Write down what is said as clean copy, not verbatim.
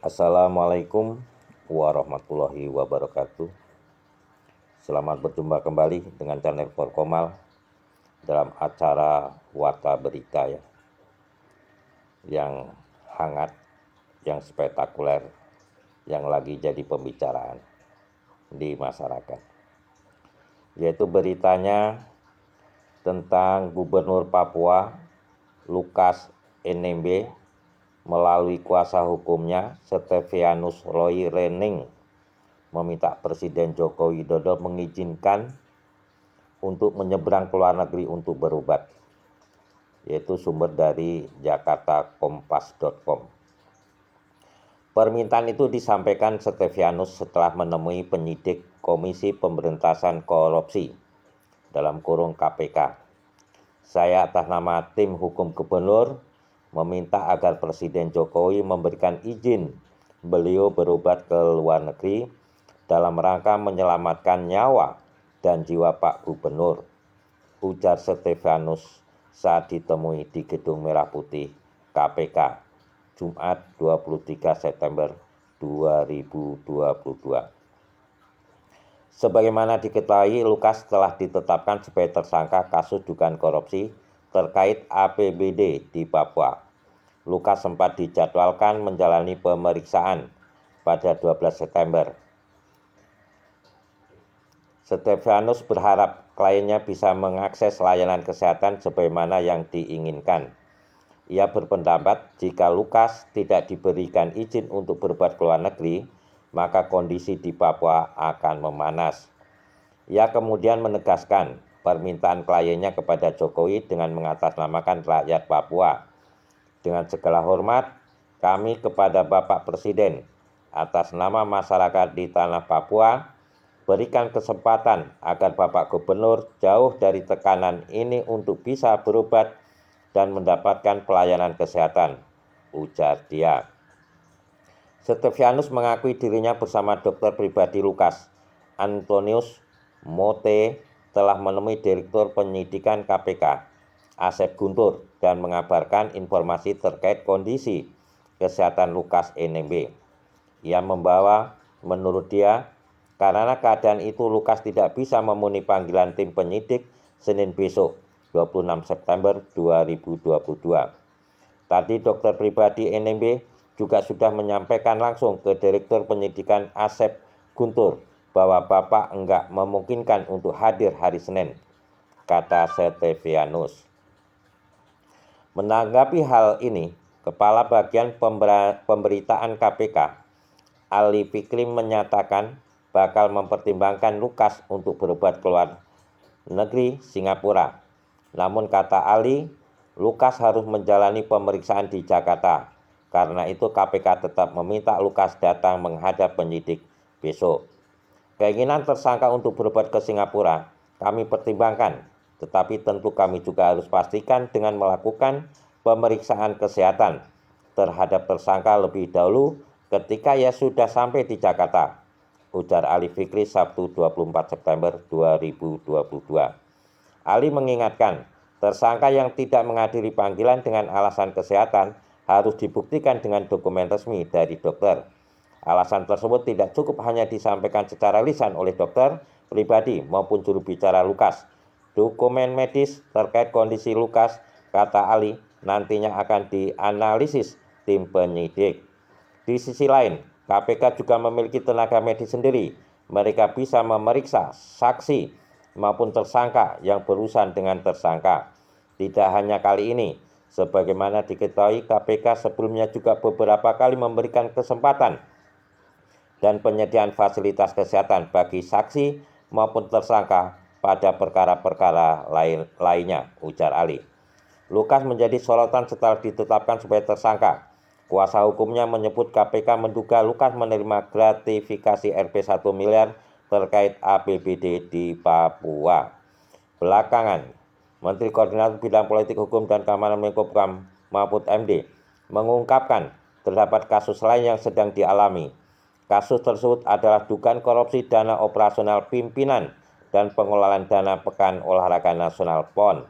Assalamualaikum warahmatullahi wabarakatuh. Selamat berjumpa kembali dengan channel Forkomal dalam acara Warta Berita yang hangat, yang spektakuler, yang lagi jadi pembicaraan di masyarakat, yaitu beritanya tentang Gubernur Papua Lukas NMB melalui kuasa hukumnya Stefanus Roy Rening meminta Presiden Joko Widodo mengizinkan untuk menyeberang ke luar negeri untuk berobat, yaitu sumber dari jakartakompas.com. Permintaan itu disampaikan Stefanus setelah menemui penyidik Komisi Pemberantasan Korupsi (KPK). Saya atas nama tim hukum gubernur meminta agar Presiden Jokowi memberikan izin beliau berobat ke luar negeri dalam rangka menyelamatkan nyawa dan jiwa Pak Gubernur, ujar Stefanus saat ditemui di Gedung Merah Putih KPK, Jumat 23 September 2022. Sebagaimana diketahui, Lukas telah ditetapkan sebagai tersangka kasus dugaan korupsi terkait APBD di Papua. Lukas sempat dijadwalkan menjalani pemeriksaan pada 12 September. Stefanus berharap kliennya bisa mengakses layanan kesehatan sebagaimana yang diinginkan. Ia berpendapat jika Lukas tidak diberikan izin untuk berobat ke luar negeri, maka kondisi di Papua akan memanas. Ia kemudian menegaskan permintaan kliennya kepada Jokowi dengan mengatasnamakan rakyat Papua. Dengan segala hormat, kami kepada Bapak Presiden, atas nama masyarakat di tanah Papua, berikan kesempatan agar Bapak Gubernur jauh dari tekanan ini untuk bisa berobat dan mendapatkan pelayanan kesehatan, ujar dia. Stefanus mengakui dirinya bersama dokter pribadi Lukas, Antonius Mote, telah menemui Direktur Penyidikan KPK, Asep Guntur, dan mengabarkan informasi terkait kondisi kesehatan Lukas NMB. Ia membawa, menurut dia, karena keadaan itu Lukas tidak bisa memenuhi panggilan tim penyidik Senin besok, 26 September 2022. Tadi dokter pribadi NMB juga sudah menyampaikan langsung ke Direktur Penyidikan Asep Guntur bahwa Bapak enggak memungkinkan untuk hadir hari Senin, kata Stefanus. Menanggapi hal ini, Kepala Bagian Pemberitaan KPK, Ali Fikri, menyatakan bakal mempertimbangkan Lukas untuk berobat ke luar negeri Singapura. Namun kata Ali, Lukas harus menjalani pemeriksaan di Jakarta. Karena itu KPK tetap meminta Lukas datang menghadap penyidik besok. Keinginan tersangka untuk berobat ke Singapura kami pertimbangkan, tetapi tentu kami juga harus pastikan dengan melakukan pemeriksaan kesehatan terhadap tersangka lebih dahulu ketika ia sudah sampai di Jakarta, ujar Ali Fikri Sabtu 24 September 2022. Ali mengingatkan, tersangka yang tidak menghadiri panggilan dengan alasan kesehatan harus dibuktikan dengan dokumen resmi dari dokter. Alasan tersebut tidak cukup hanya disampaikan secara lisan oleh dokter pribadi maupun juru bicara Lukas. Dokumen medis terkait kondisi Lukas, kata Ali, nantinya akan dianalisis tim penyidik. Di sisi lain, KPK juga memiliki tenaga medis sendiri. Mereka bisa memeriksa saksi maupun tersangka yang berurusan dengan tersangka. Tidak hanya kali ini, sebagaimana diketahui, KPK sebelumnya juga beberapa kali memberikan kesempatan dan penyediaan fasilitas kesehatan bagi saksi maupun tersangka pada perkara-perkara lainnya, ujar Ali. Lukas menjadi sorotan setelah ditetapkan sebagai tersangka. Kuasa hukumnya menyebut KPK menduga Lukas menerima gratifikasi Rp 1 miliar terkait APBD di Papua. Belakangan, Menteri Koordinator Bidang Politik Hukum dan Keamanan Menko-Polhukam Mahfud MD mengungkapkan terdapat kasus lain yang sedang dialami. Kasus tersebut adalah dugaan korupsi dana operasional pimpinan dan pengelolaan dana Pekan Olahraga Nasional PON.